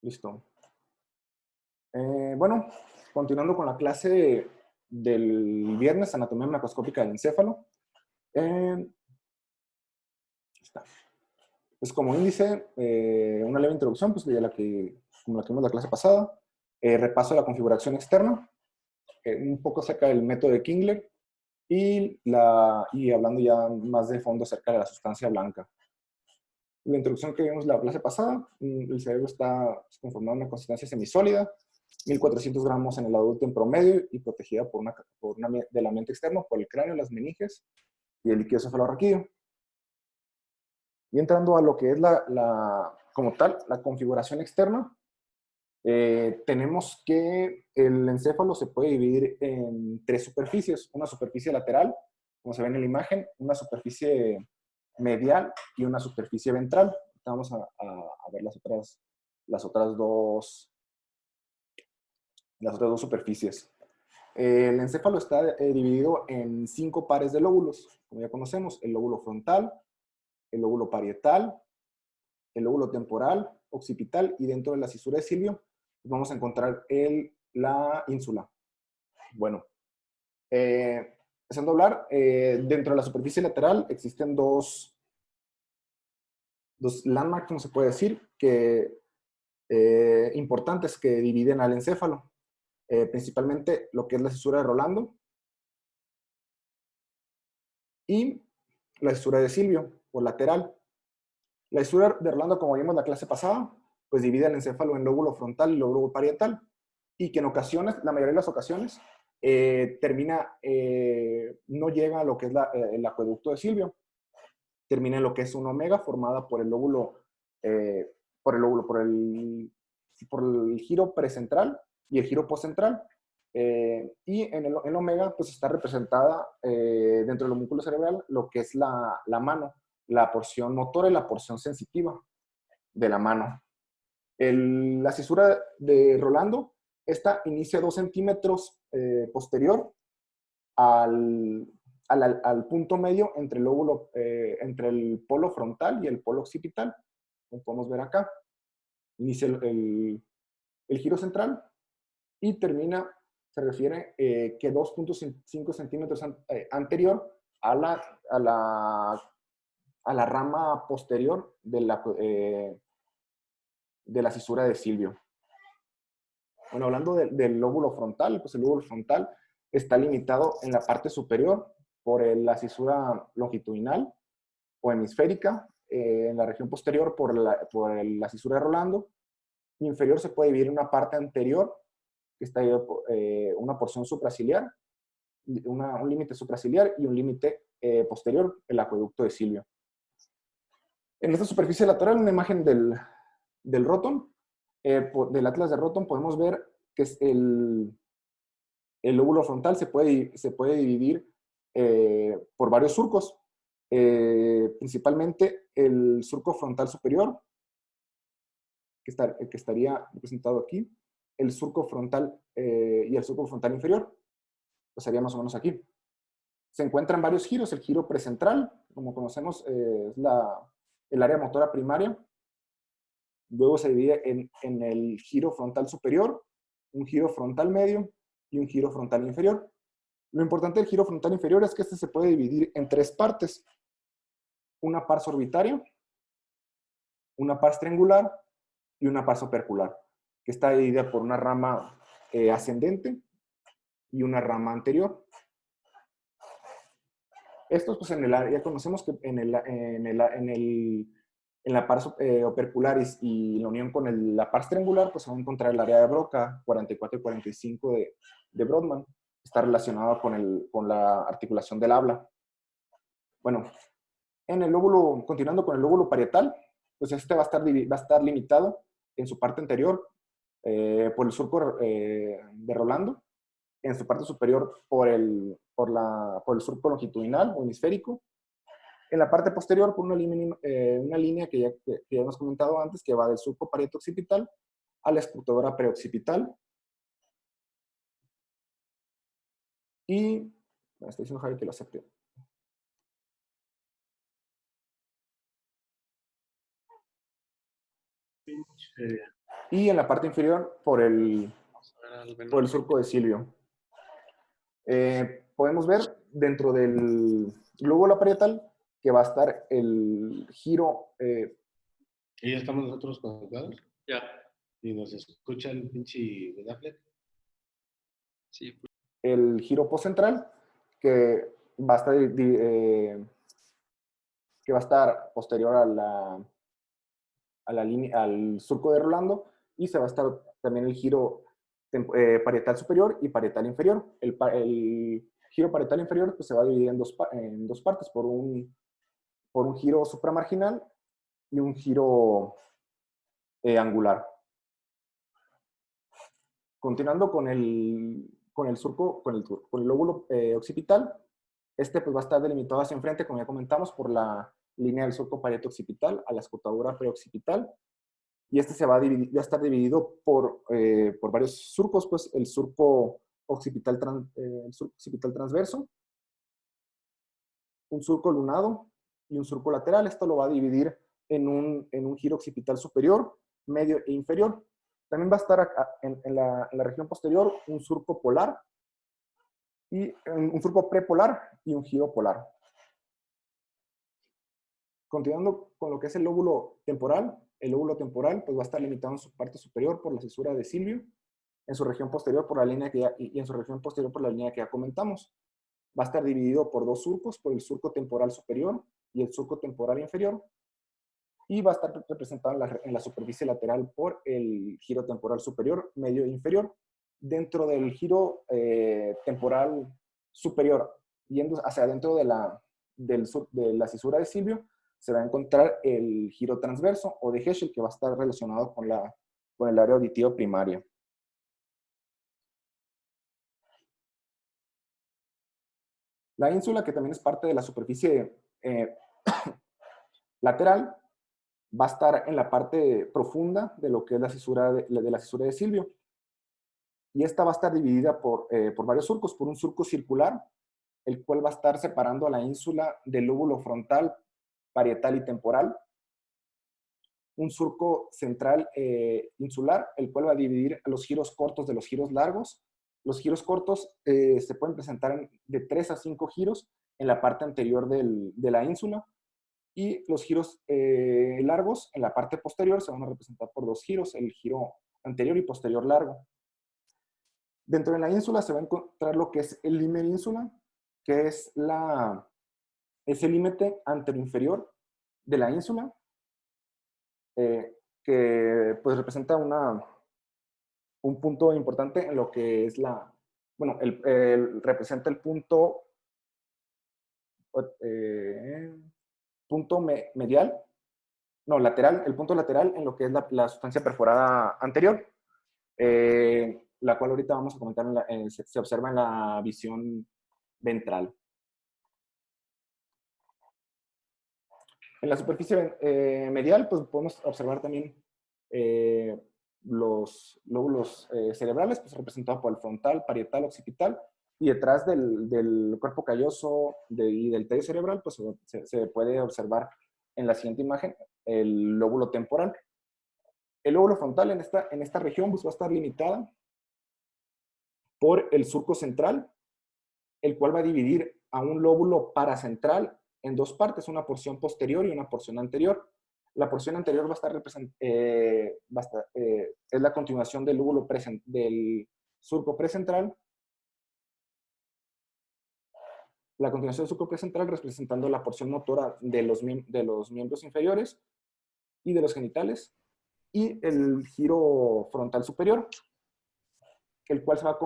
Listo. Bueno, continuando con la clase del viernes, anatomía macroscópica del encéfalo. Eh, está. Pues como índice, una leve introducción, pues como la que vimos la clase pasada. Repaso de la configuración externa, un poco acerca del método de Kingler y hablando ya más de fondo acerca de la sustancia blanca. La introducción que vimos la clase pasada, el cerebro está conformado en una consistencia semisólida, 1400 gramos en el adulto en promedio y protegida del ambiente externo por el cráneo, las meninges y el líquido cefalorraquídeo. Y entrando a lo que es como tal, la configuración externa, tenemos que el encéfalo se puede dividir en tres superficies. Una superficie lateral, como se ve en la imagen, una superficie medial y una superficie ventral. Vamos a ver las otras dos superficies. El encéfalo está dividido en 5 pares de lóbulos, como ya conocemos: el lóbulo frontal, el lóbulo parietal, el lóbulo temporal, occipital, y dentro de la cisura de Silvio vamos a encontrar la ínsula. Bueno, empezando a hablar, dentro de la superficie lateral existen dos landmarks, como se puede decir, importantes que dividen al encéfalo. Principalmente lo que es la cisura de Rolando y la cisura de Silvio, o lateral. La cisura de Rolando, como vimos en la clase pasada, pues divide el encéfalo en lóbulo frontal y lóbulo parietal, y que en ocasiones, la mayoría de las ocasiones, no llega a lo que es el acueducto de Silvio, termina en lo que es una omega formada por el lóbulo, por el giro precentral y el giro postcentral. Y en omega, pues está representada dentro del homúnculo cerebral lo que es la mano, la porción motora y la porción sensitiva de la mano. La cisura de Rolando, esta inicia 2 centímetros posterior al punto medio entre entre el polo frontal y el polo occipital, como podemos ver acá. Inicia el giro central y termina, se refiere que 2.5 centímetros anterior a la rama posterior de la cisura de Silvio. Bueno, hablando del lóbulo frontal, pues el lóbulo frontal está limitado en la parte superior por la cisura longitudinal o hemisférica, en la región posterior por la cisura de Rolando. Inferior se puede dividir en una parte anterior, que está una porción supraciliar, un límite supraciliar y un límite posterior, el acueducto de Silvio. En esta superficie lateral, una imagen del Roton, del atlas de Roton, podemos ver que es el lóbulo frontal se puede dividir por varios surcos, principalmente el surco frontal superior, que estaría representado aquí, el surco frontal y el surco frontal inferior, pues sería más o menos aquí. Se encuentran varios giros. El giro precentral, como conocemos, es el área motora primaria. Luego se divide en el giro frontal superior, un giro frontal medio y un giro frontal inferior. Lo importante del giro frontal inferior es que este se puede dividir en 3 partes: una pars orbitaria, una pars triangular y una pars opercular, que está dividida por una rama ascendente y una rama anterior. Estos, pues ya conocemos que en la pars opercularis y la unión con la pars triangular, pues se va a encontrar el área de Broca, 44 y 45 de Brodmann. Está relacionada con la articulación del habla. Bueno, continuando con el lóbulo parietal, pues este va a estar limitado en su parte anterior por el surco de Rolando, en su parte superior por el surco longitudinal o hemisférico, en la parte posterior por una línea que ya hemos comentado antes, que va del surco parieto-occipital a la escrutadora preoccipital. Y me está diciendo Javi que lo acepte. Y en la parte inferior por el surco de Silvio. Podemos ver dentro del lóbulo parietal que va a estar el giro. ¿Y ya estamos nosotros conectados? Ya. ¿Y nos escucha el pinche Bedaflet? Sí. El giro postcentral que va a estar, posterior a la línea, al surco de Rolando, y se va a estar también el giro parietal superior y parietal inferior. El giro parietal inferior pues, se va a dividir en dos partes, por un giro supramarginal y un giro angular. Continuando con el surco, con el lóbulo occipital, este pues va a estar delimitado hacia enfrente, como ya comentamos, por la línea del surco parieto-occipital a la escotadura preoccipital. Y este va a estar dividido por varios surcos, pues el surco occipital, transverso, un surco lunado y un surco lateral. Esto lo va a dividir en un giro occipital superior, medio e inferior. También va a estar en la región posterior un surco polar, y un surco prepolar y un giro polar. Continuando con lo que es el lóbulo temporal pues va a estar limitado en su parte superior por la cisura de Silvio, en su región posterior por la línea y en su región posterior por la línea que ya comentamos. Va a estar dividido por dos surcos, por el surco temporal superior y el surco temporal inferior, y va a estar representado en la superficie lateral por el giro temporal superior, medio e inferior. Dentro del giro temporal superior, yendo hacia adentro de la cisura de Silvio, se va a encontrar el giro transverso o de Heschel, que va a estar relacionado con el área auditiva primaria. La ínsula, que también es parte de la superficie lateral, va a estar en la parte profunda de lo que es la cisura de Silvio. Y esta va a estar dividida por varios surcos, por un surco circular, el cual va a estar separando a la ínsula del lóbulo frontal, parietal y temporal. Un surco central insular, el cual va a dividir los giros cortos de los giros largos. Los giros cortos se pueden presentar de 3 a 5 giros en la parte anterior de la ínsula, y los giros largos en la parte posterior se van a representar por 2 giros, el giro anterior y posterior largo. Dentro de la ínsula se va a encontrar lo que es el límer ínsula, que es el límite anteroinferior de la ínsula, que pues representa un punto importante en lo que es representa el punto medial, no, lateral, el punto lateral en lo que es la sustancia perforada anterior, la cual ahorita vamos a comentar, se observa en la visión ventral. En la superficie medial, pues podemos observar también los lóbulos cerebrales, pues representados por el frontal, parietal, occipital, y detrás del cuerpo calloso y del tallo cerebral, pues se puede observar en la siguiente imagen el lóbulo temporal. El lóbulo frontal en esta región pues va a estar limitada por el surco central, el cual va a dividir a un lóbulo paracentral en dos partes, una porción posterior y una porción anterior. La porción anterior va a estar es la continuación del lóbulo del surco precentral. La continuación del surco precentral representando la porción motora de los miembros inferiores y de los genitales, y el giro frontal superior, el cual se va a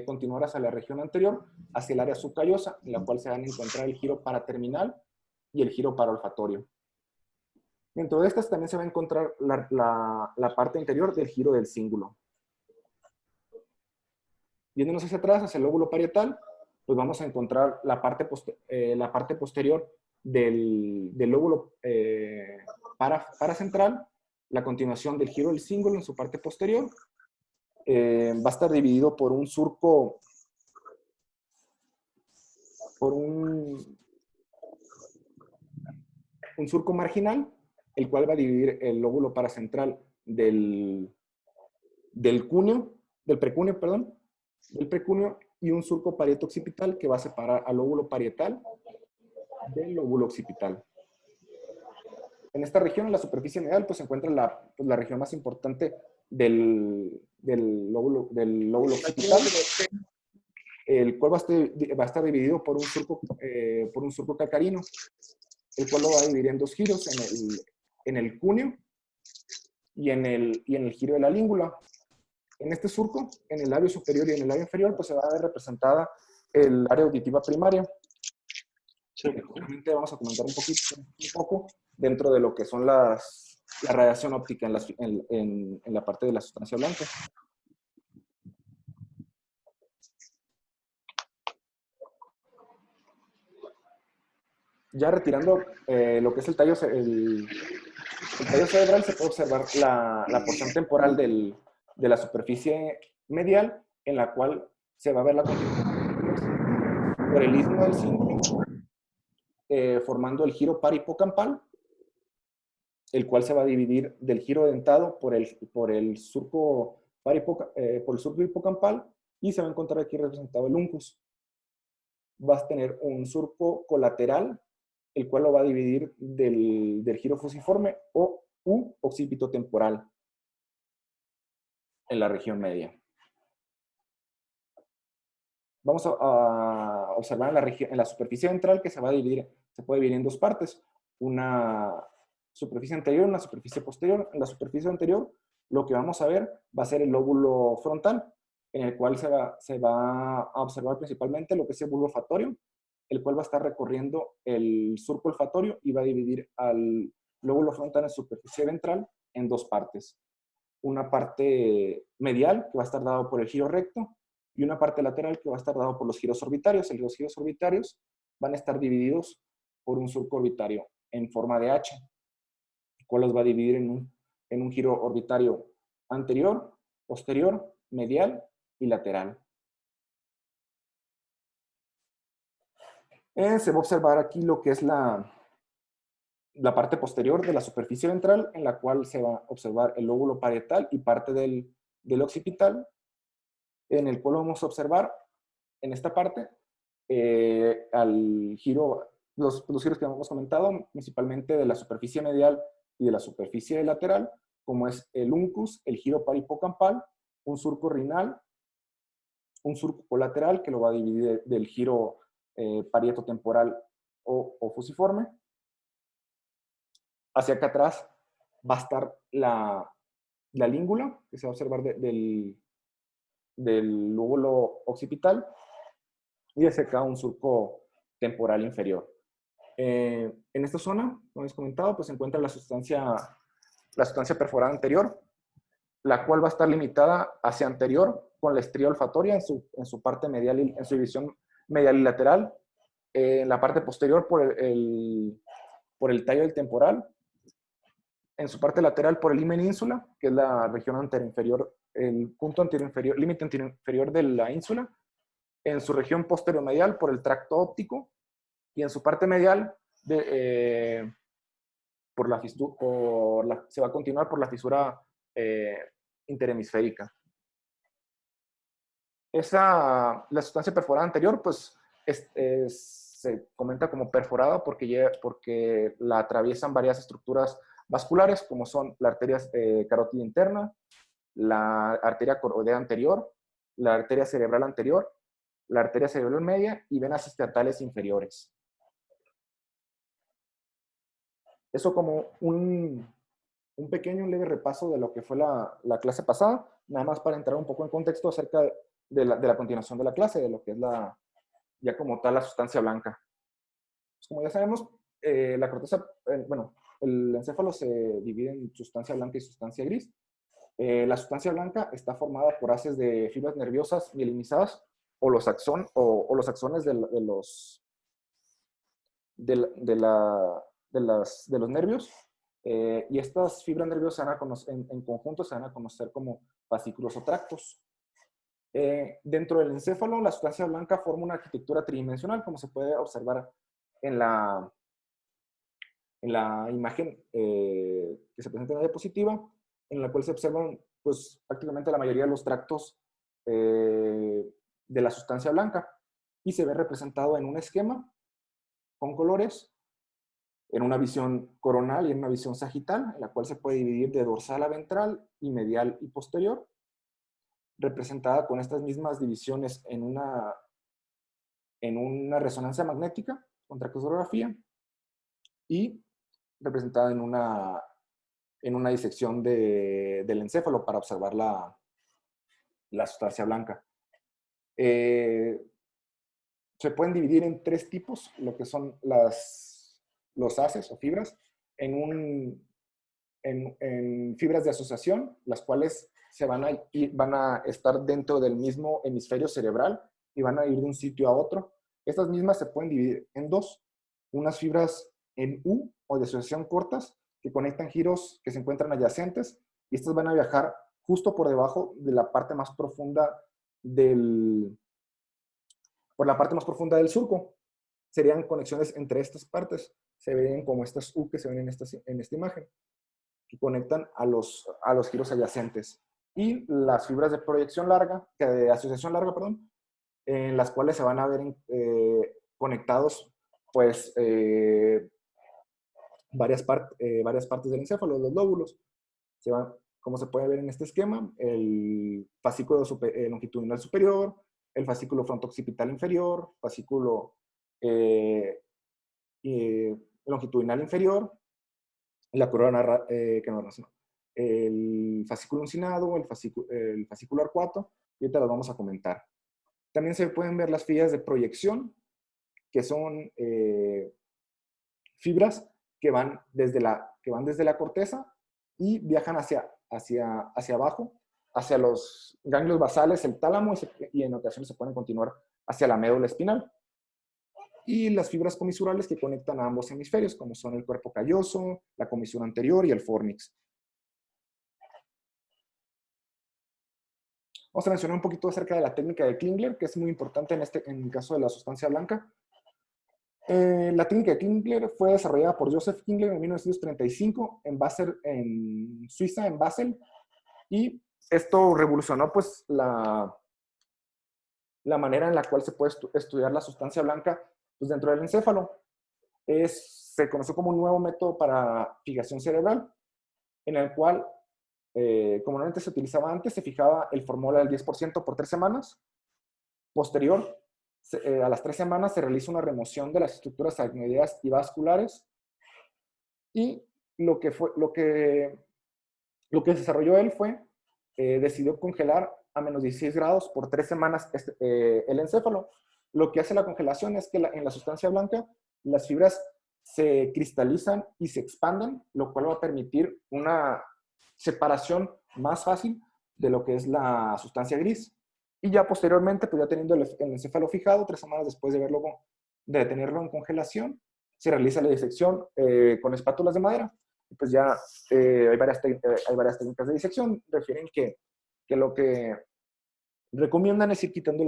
continuar hacia la región anterior, hacia el área subcallosa, en la cual se van a encontrar el giro paraterminal y el giro paraolfatorio. Dentro de estas también se va a encontrar la parte interior del giro del cíngulo. Yéndonos hacia atrás, hacia el lóbulo parietal, pues vamos a encontrar la parte posterior del lóbulo paracentral, la continuación del giro del cíngulo en su parte posterior. Va a estar dividido por un surco, un surco marginal, el cual va a dividir el lóbulo paracentral del del precúneo, perdón, del precúneo y un surco parieto-occipital que va a separar al lóbulo parietal del lóbulo occipital. En esta región, en la superficie medial, pues se encuentra la región más importante del lóbulo occipital, el cual va a estar dividido por un surco calcarino, el cual lo va a dividir en dos giros, en el cúneo y en el giro de la língula. En este surco, en el labio superior y en el labio inferior, pues se va a ver representada el área auditiva primaria. Seguramente vamos a comentar un poco dentro de lo que son la radiación óptica en la parte de la sustancia blanca. Ya retirando lo que es el tallo cerebral, se puede observar la porción temporal de la superficie medial, en la cual se va a ver la continuación por el istmo del cíngulo, formando el giro parihipocampal, el cual se va a dividir del giro dentado por el surco hipocampal, y se va a encontrar aquí representado el uncus. Vas a tener un surco colateral, el cual lo va a dividir del giro fusiforme u occipito temporal en la región media. Vamos a observar en la superficie ventral que se puede dividir en dos partes. Una superficie anterior y una superficie posterior. En la superficie anterior, lo que vamos a ver va a ser el lóbulo frontal, en el cual se va a observar principalmente lo que es el bulbo olfatorio, el cual va a estar recorriendo el surco olfatorio y va a dividir al lóbulo frontal en superficie ventral en dos partes. Una parte medial, que va a estar dado por el giro recto, y una parte lateral que va a estar dado por los giros orbitarios. Los giros orbitarios van a estar divididos por un surco orbitario en forma de H, el cual los va a dividir en un giro orbitario anterior, posterior, medial y lateral. Se va a observar aquí lo que es la parte posterior de la superficie ventral, en la cual se va a observar el lóbulo parietal y parte del occipital, en el cual vamos a observar en esta parte los giros que hemos comentado, principalmente de la superficie medial y de la superficie lateral, como es el uncus, el giro parihipocampal, un surco rinal, un surco colateral que lo va a dividir del giro parietotemporal o fusiforme. Hacia acá atrás va a estar la língula, que se va a observar del lóbulo occipital, y hacia acá un surco temporal inferior. En esta zona, como hemos comentado, pues se encuentra la sustancia perforada anterior, la cual va a estar limitada hacia anterior con la estría olfatoria en su parte medial, en su división medial y lateral, en la parte posterior por el tallo del temporal, en su parte lateral por el himen ínsula, que es la región anteroinferior, el punto anteroinferior, límite anteroinferior de la ínsula, en su región posterior-medial por el tracto óptico, y en su parte medial se va a continuar por la fisura interhemisférica. La sustancia perforada anterior, pues, se comenta como perforada porque la atraviesan varias estructuras vasculares, como son la arteria carótida interna, la arteria coroidea anterior, la arteria cerebral anterior, la arteria cerebral media y venas estatal inferiores. Eso como un leve repaso de lo que fue la clase pasada, nada más para entrar un poco en contexto acerca de la continuación de la clase, de lo que es ya como tal la sustancia blanca. Pues como ya sabemos, la corteza, el encéfalo se divide en sustancia blanca y sustancia gris. La sustancia blanca está formada por haces de fibras nerviosas mielinizadas o los axones de los nervios, y estas fibras nerviosas en conjunto se van a conocer como fascículos o tractos. Dentro del encéfalo, la sustancia blanca forma una arquitectura tridimensional, como se puede observar en la imagen que se presenta en la diapositiva, en la cual se observan pues prácticamente la mayoría de los tractos de la sustancia blanca y se ve representado en un esquema con colores, en una visión coronal y en una visión sagital, en la cual se puede dividir de dorsal a ventral y medial y posterior, representada con estas mismas divisiones en una resonancia magnética con tracoscopografía y representada en una disección del encéfalo para observar la sustancia blanca. Se pueden dividir en 3 tipos, lo que son los haces o fibras, en fibras de asociación, las cuales van a estar dentro del mismo hemisferio cerebral y van a ir de un sitio a otro. Estas mismas se pueden dividir en 2, unas fibras en U o de asociación cortas que conectan giros que se encuentran adyacentes y estas van a viajar justo por debajo de la parte más profunda del surco. Serían conexiones entre estas partes. Se ven como estas U que se ven en esta imagen, que conectan a los giros adyacentes. Y las fibras de proyección larga, de asociación larga, perdón, en las cuales se van a ver conectados, pues, varias partes del encéfalo, los lóbulos. Como se puede ver en este esquema, el fascículo longitudinal superior, el fascículo fronto-occipital inferior, fascículo longitudinal inferior, la corona, el fascículo uncinado, el fascículo arcuato, y ahorita las vamos a comentar. También se pueden ver las fibras de proyección, que son fibras que van desde la corteza y viajan hacia abajo, hacia los ganglios basales, el tálamo, y en ocasiones se pueden continuar hacia la médula espinal. Y las fibras comisurales que conectan a ambos hemisferios, como son el cuerpo calloso, la comisura anterior y el fornix. Vamos a mencionar un poquito acerca de la técnica de Klingler, que es muy importante en el caso de la sustancia blanca. La técnica de Klingler fue desarrollada por Joseph Klingler en 1935 en Suiza, en Basel, y esto revolucionó pues la manera en la cual se puede estudiar la sustancia blanca pues, dentro del encéfalo. Se conoció como un nuevo método para fijación cerebral, en el cual, como normalmente se utilizaba antes, se fijaba el fórmula del 10% por 3 semanas. Posterior, a las 3 semanas se realiza una remoción de las estructuras aracnoideas y vasculares, y lo que desarrolló él fue, decidió congelar a menos 16 grados por 3 semanas el encéfalo. Lo que hace la congelación es que en la sustancia blanca las fibras se cristalizan y se expanden, lo cual va a permitir una separación más fácil de lo que es la sustancia gris. Y ya posteriormente, pues ya teniendo el encéfalo fijado, 3 semanas después de tenerlo en congelación, se realiza la disección con espátulas de madera. Y pues ya hay varias técnicas de disección. Refieren que lo que recomiendan es ir quitando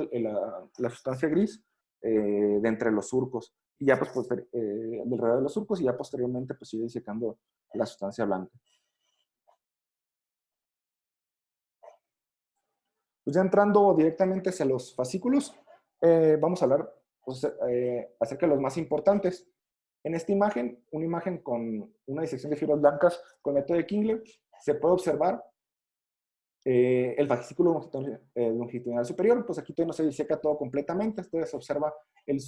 la sustancia gris de entre los surcos. Y ya pues alrededor de los surcos, y ya posteriormente pues sigue disecando la sustancia blanca. Pues ya entrando directamente hacia los fascículos, vamos a hablar pues, acerca de los más importantes. En esta imagen, una imagen con una disección de fibras blancas con método de Klingler, se puede observar el fascículo longitudinal superior. Pues aquí todavía no se diseca todo completamente. Entonces se observa el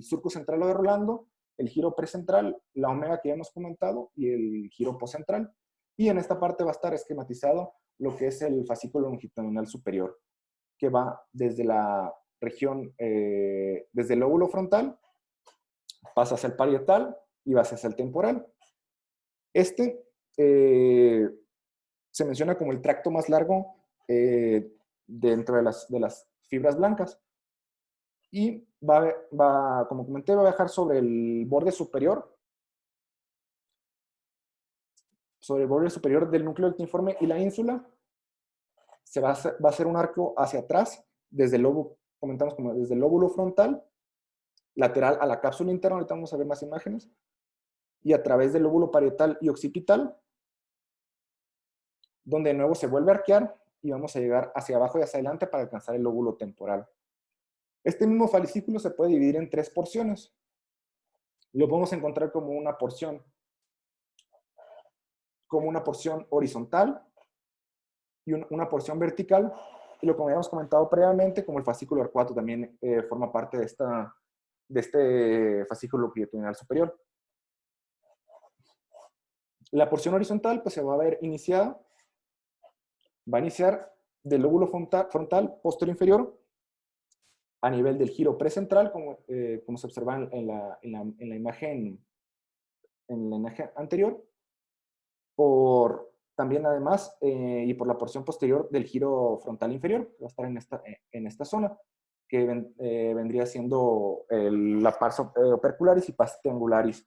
surco central o de Rolando, el giro precentral, la omega que ya hemos comentado, y el giro poscentral. Y en esta parte va a estar esquematizado lo que es el fascículo longitudinal superior, que va desde la región, desde el lóbulo frontal, pasa hacia el parietal y va hacia el temporal. Se menciona como el tracto más largo dentro de las fibras blancas. Y como comenté, va a viajar sobre el borde superior del núcleo actinomorfo y la ínsula. Va a hacer un arco hacia atrás, desde el lóbulo frontal, lateral a la cápsula interna, ahorita vamos a ver más imágenes, y a través del lóbulo parietal y occipital, donde de nuevo se vuelve a arquear y vamos a llegar hacia abajo y hacia adelante para alcanzar el lóbulo temporal. Este mismo fascículo se puede dividir en 3 porciones. Lo podemos encontrar como una porción horizontal y una porción vertical, y lo que habíamos comentado previamente, como el fascículo arcuato también forma parte de este fascículo longitudinal superior. La porción horizontal pues se va a ver iniciada, va a iniciar del lóbulo frontal posterior inferior a nivel del giro precentral, como se observa en la imagen anterior, también además, y por la porción posterior del giro frontal inferior, que va a estar en esta zona, que vendría siendo la pars opercularis y pars triangularis.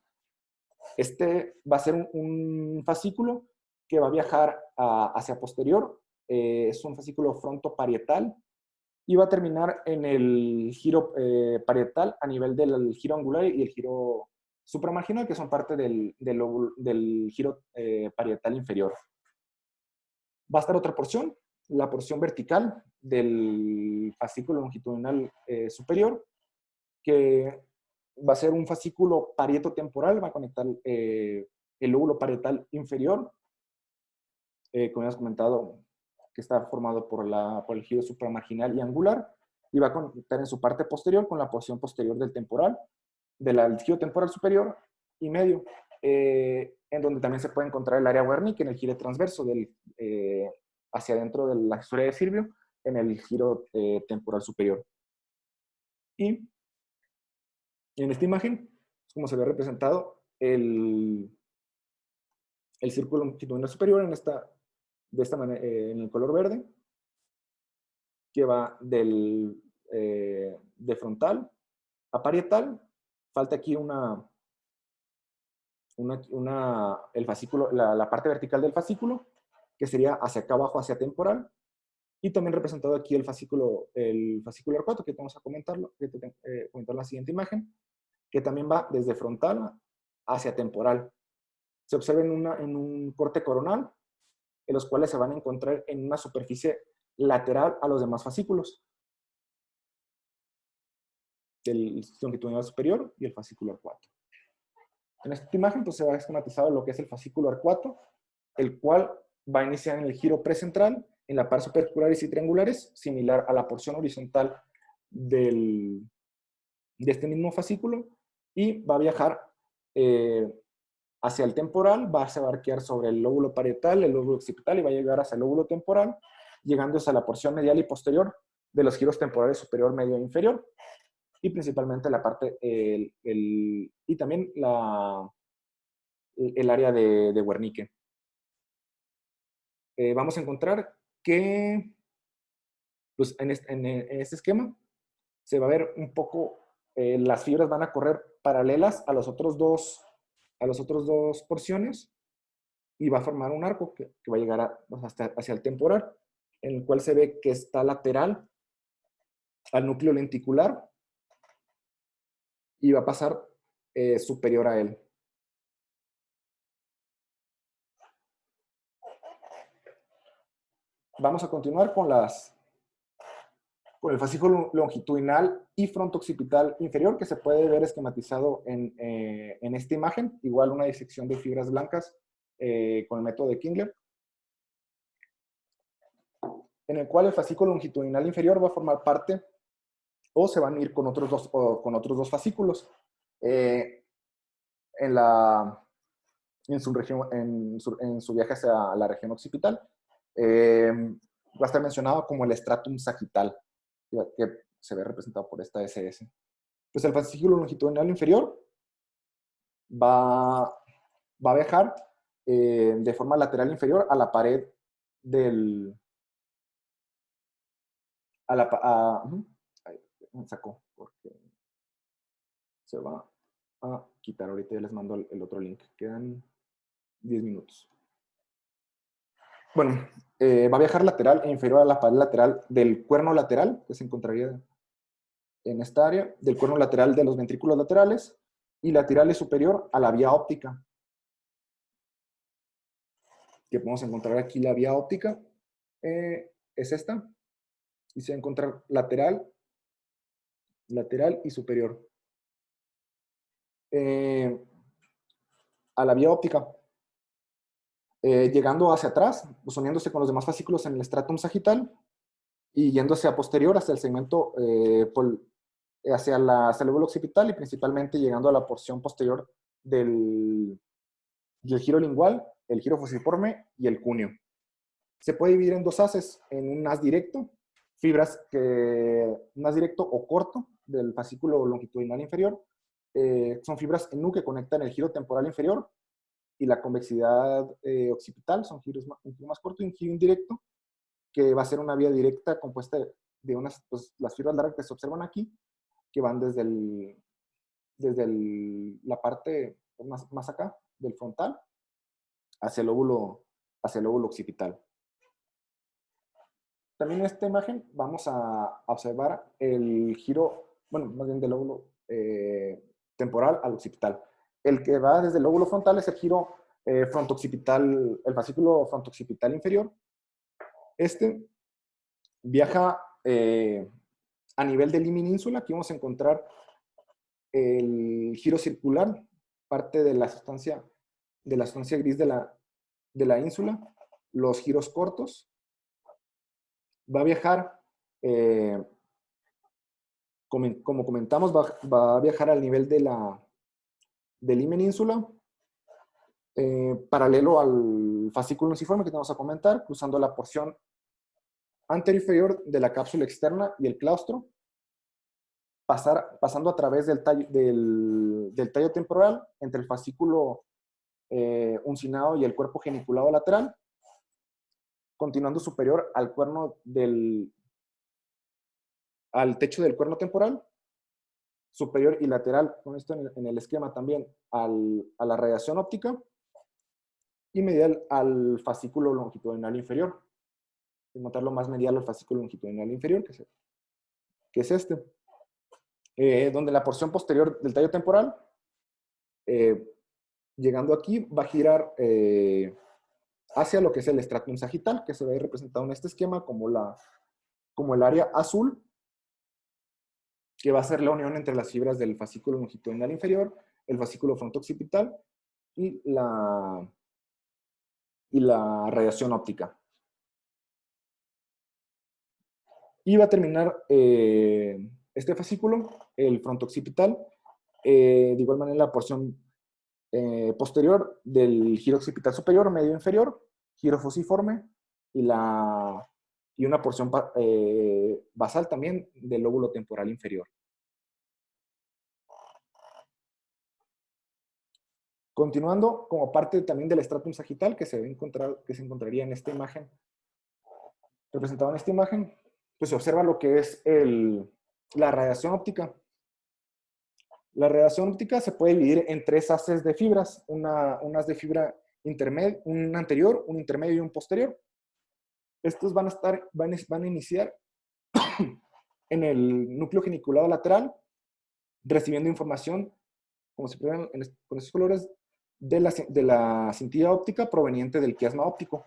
Este va a ser un fascículo que va a viajar hacia posterior, es un fascículo frontoparietal, y va a terminar en el giro parietal a nivel del giro angular y el giro supramarginal, que son parte del giro parietal inferior. Va a estar otra porción, la porción vertical del fascículo longitudinal superior, que va a ser un fascículo parieto-temporal, va a conectar el lóbulo parietal inferior, como hemos comentado, que está formado por el giro supramarginal y angular, y va a conectar en su parte posterior con la porción posterior del temporal, del giro temporal superior y medio, en donde también se puede encontrar el área Wernicke en el giro transverso hacia adentro de la historia de Silvio, en el giro temporal superior. Y en esta imagen, como se ve representado, el círculo longitudinal superior de esta manera, en el color verde, que va de frontal a parietal. Falta aquí el fascículo, la parte vertical del fascículo, que sería hacia acá abajo, hacia temporal, y también representado aquí el fascículo arcuato, que vamos a comentarlo en la siguiente imagen, que también va desde frontal hacia temporal. Se observa en un corte coronal, en los cuales se van a encontrar en una superficie lateral a los demás fascículos del longitudinal superior y el fascículo arcuato. En esta imagen pues, se va esquematizado lo que es el fascículo arcuato, el cual va a iniciar en el giro precentral, en la pars opercularis y triangulares, similar a la porción horizontal de este mismo fascículo, y va a viajar hacia el temporal, se va a arquear sobre el lóbulo parietal, el lóbulo occipital, y va a llegar hacia el lóbulo temporal, llegando hasta la porción medial y posterior de los giros temporales superior, medio e inferior, y principalmente la parte, y también el área de Wernicke. Vamos a encontrar que pues, en este esquema se va a ver un poco, las fibras van a correr paralelas a los otros dos porciones, y va a formar un arco que va a llegar hacia el temporal, en el cual se ve que está lateral al núcleo lenticular y va a pasar superior a él. Vamos a continuar con el fascículo longitudinal y fronto-occipital inferior, que se puede ver esquematizado en esta imagen. Igual una disección de fibras blancas con el método de Kingler, en el cual el fascículo longitudinal inferior va a formar parte, o se van a ir con otros dos fascículos en su viaje hacia la región occipital. Va a estar mencionado como el stratum sagital, que se ve representado por esta SS. Pues el fascículo longitudinal inferior va a viajar de forma lateral inferior a la pared ahí me sacó, porque se va a quitar. Ahorita ya les mando el otro link. Quedan 10 minutos. Bueno, va a viajar lateral e inferior a la pared lateral del cuerno lateral, que se encontraría en esta área, del cuerno lateral de los ventrículos laterales, y lateral y superior a la vía óptica. que podemos encontrar aquí la vía óptica, es esta. Y se va a encontrar lateral, lateral y superior. A la vía óptica. Llegando hacia atrás, pues, uniéndose con los demás fascículos en el stratum sagital y yendo hacia posterior, hacia el segmento, hacia el lóbulo occipital y principalmente llegando a la porción posterior del giro lingual, el giro fusiforme y el cúneo. Se puede dividir en dos haces, en un haz directo, un haz directo o corto del fascículo longitudinal inferior, son fibras en U que conectan el giro temporal inferior y la convexidad occipital, son un giro más corto, y un giro indirecto, que va a ser una vía directa compuesta de unas, pues, las fibras largas que se observan aquí, que van desde la parte más acá, del frontal, hacia el lóbulo occipital. También en esta imagen vamos a observar el giro, bueno, más bien del lóbulo temporal al occipital. El que va desde el lóbulo frontal es el giro frontooccipital, el fascículo frontooccipital inferior. Este viaja a nivel del límite ínsula. Aquí vamos a encontrar el giro circular, parte de la sustancia gris de la ínsula, los giros cortos. Va a viajar, como comentamos, va a viajar al nivel del himen ínsula, paralelo al fascículo nuciforme que te vamos a comentar, cruzando la porción anterior inferior de la cápsula externa y el claustro, pasando a través del tallo temporal entre el fascículo uncinado y el cuerpo geniculado lateral, continuando superior al al techo del cuerno temporal, superior y lateral, con esto en el esquema también, a la radiación óptica, y medial al fascículo longitudinal inferior. Encontrarlo más medial al fascículo longitudinal inferior, que es este. Donde la porción posterior del tallo temporal, llegando aquí, va a girar hacia lo que es el estratum sagital, que se ve representado en este esquema como el área azul, que va a ser la unión entre las fibras del fascículo longitudinal inferior, el fascículo frontooccipital y la radiación óptica. Y va a terminar este fascículo, el frontooccipital, de igual manera la porción posterior del giro occipital superior, medio inferior, giro fusiforme y una porción basal también del lóbulo temporal inferior. Continuando, como parte también del estratum sagital que se encontraría en esta imagen, representado en esta imagen, pues se observa lo que es la radiación óptica. La radiación óptica se puede dividir en tres haces de fibras, un haz de fibra intermedio, un anterior, un intermedio y un posterior. Estos van a iniciar en el núcleo geniculado lateral, recibiendo información, como se pueden con estos colores, de la cintilla óptica proveniente del quiasma óptico.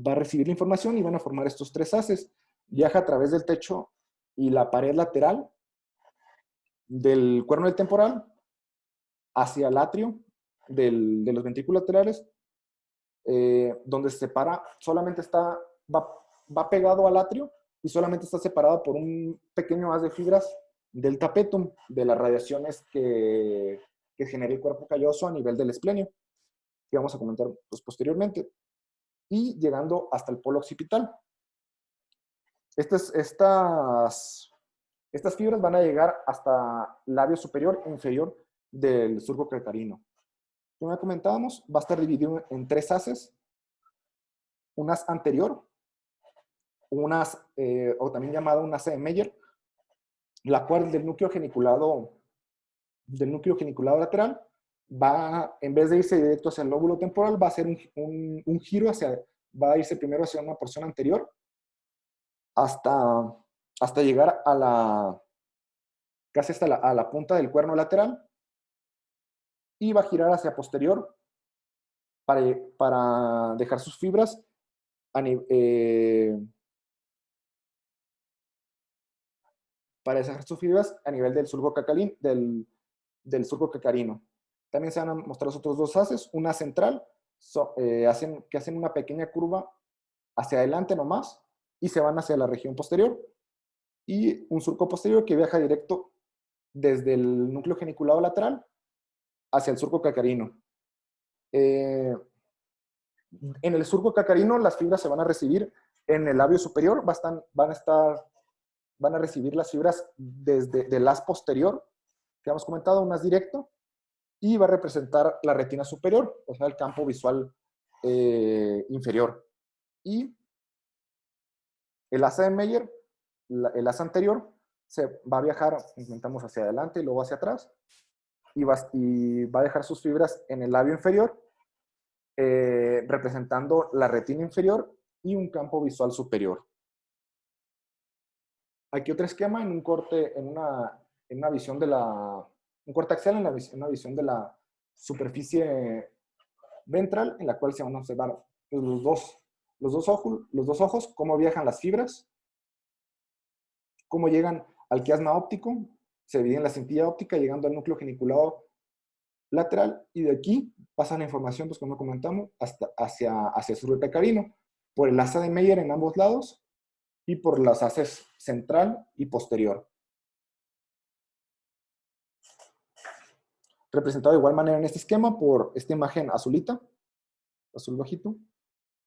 Va a recibir la información y van a formar estos tres haces. Viaja a través del techo y la pared lateral del cuerno del temporal hacia el atrio de los ventrículos laterales, donde se separa, va pegado al atrio y solamente está separado por un pequeño haz de fibras del tapetum, de las radiaciones que genera el cuerpo calloso a nivel del esplenio, que vamos a comentar pues, posteriormente, y llegando hasta el polo occipital. Estas fibras van a llegar hasta el labio superior e inferior del surco calcarino. Como ya comentábamos, va a estar dividido en tres haces. Un haz anterior, o también llamado un haz de Meyer, la cual del núcleo geniculado lateral va, en vez de irse directo hacia el lóbulo temporal, va a hacer un giro va a irse primero hacia una porción anterior hasta llegar casi a la punta del cuerno lateral, y va a girar hacia posterior para dejar sus fibras a nivel del surco cacarino. También se van a mostrar los otros dos haces, una central, que hacen una pequeña curva hacia adelante nomás y se van hacia la región posterior, y un surco posterior que viaja directo desde el núcleo geniculado lateral hacia el surco cacarino. En el surco cacarino las fibras se van a recibir en el labio superior, van a recibir las fibras desde el haz posterior, que hemos comentado, un haz directo, y va a representar la retina superior, o sea, el campo visual inferior. Y el asa de Meyer, el asa anterior, se va a viajar, comentamos, hacia adelante y luego hacia atrás, y va a dejar sus fibras en el labio inferior, representando la retina inferior y un campo visual superior. Aquí otro esquema en un corte, en una visión de un corte axial, en una visión de la superficie ventral, en la cual se van a observar los dos ojos, cómo viajan las fibras, cómo llegan al quiasma óptico, se dividen la cintilla óptica llegando al núcleo geniculado lateral, y de aquí pasan la información, pues como comentamos, hacia el surco cacarino, por el asa de Meyer en ambos lados y por los haces central y posterior. Representado de igual manera en este esquema por esta imagen azulita, azul bajito,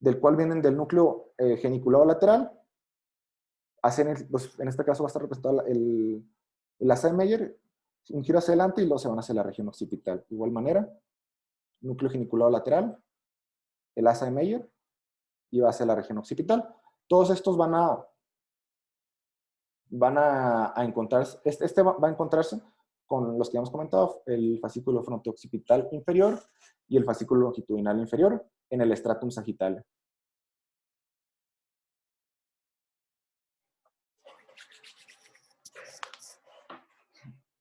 del cual vienen del núcleo geniculado lateral. En este caso va a estar representado el asa de Meyer, un giro hacia adelante y luego se van hacia la región occipital. De igual manera, núcleo geniculado lateral, el asa de Meyer y va hacia la región occipital. Todos estos van a encontrarse, va a encontrarse con los que hemos comentado, el fascículo frontooccipital inferior y el fascículo longitudinal inferior en el stratum sagital.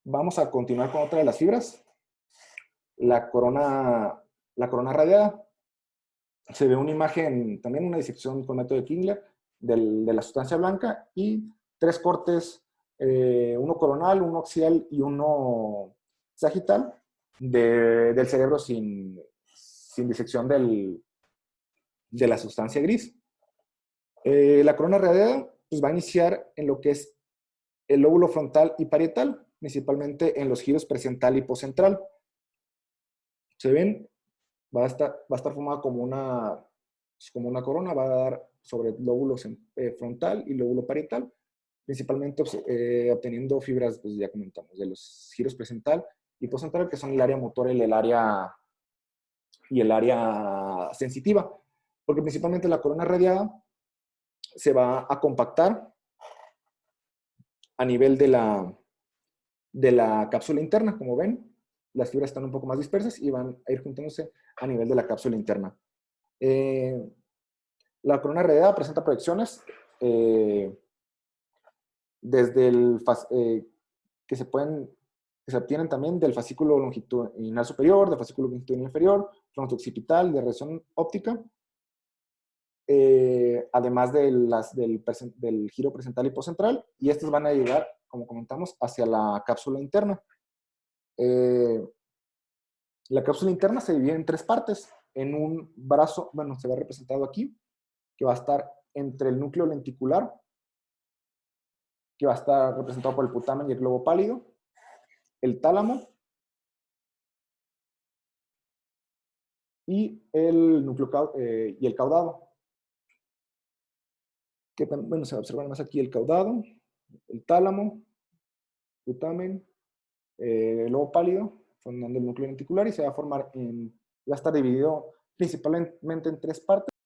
Vamos a continuar con otra de las fibras, la corona radiada. Se ve una imagen, también una disección con método de Kingler de la sustancia blanca y 3 cortes, uno coronal, uno axial y uno sagital del cerebro sin disección de la sustancia gris. La corona radiada pues, va a iniciar en lo que es el lóbulo frontal y parietal, principalmente en los giros presentral y poscentral. ¿Se ven? Va a estar formada como una corona, va a dar sobre el lóbulo frontal y lóbulo parietal, principalmente obteniendo fibras, pues ya comentamos, de los giros presentral y poscentral, que son el área motora y el área sensitiva, porque principalmente la corona radiada se va a compactar a nivel de la cápsula interna, como ven. Las fibras están un poco más dispersas y van a ir juntándose a nivel de la cápsula interna. La corona radiada presenta proyecciones desde que se obtienen también del fascículo longitudinal superior, del fascículo longitudinal inferior, frontooccipital, de reacción óptica, además del giro presentral y poscentral, y estas van a llegar, como comentamos, hacia la cápsula interna. La cápsula interna se divide en 3 partes. En un brazo, bueno, se ve representado aquí, que va a estar entre el núcleo lenticular, que va a estar representado por el putamen y el globo pálido, el tálamo y el núcleo y el caudado. Que bueno, se observa más aquí el caudado, el tálamo, putamen, el globo pálido, formando el núcleo lenticular, y se va a formar va a estar dividido principalmente en 3 partes.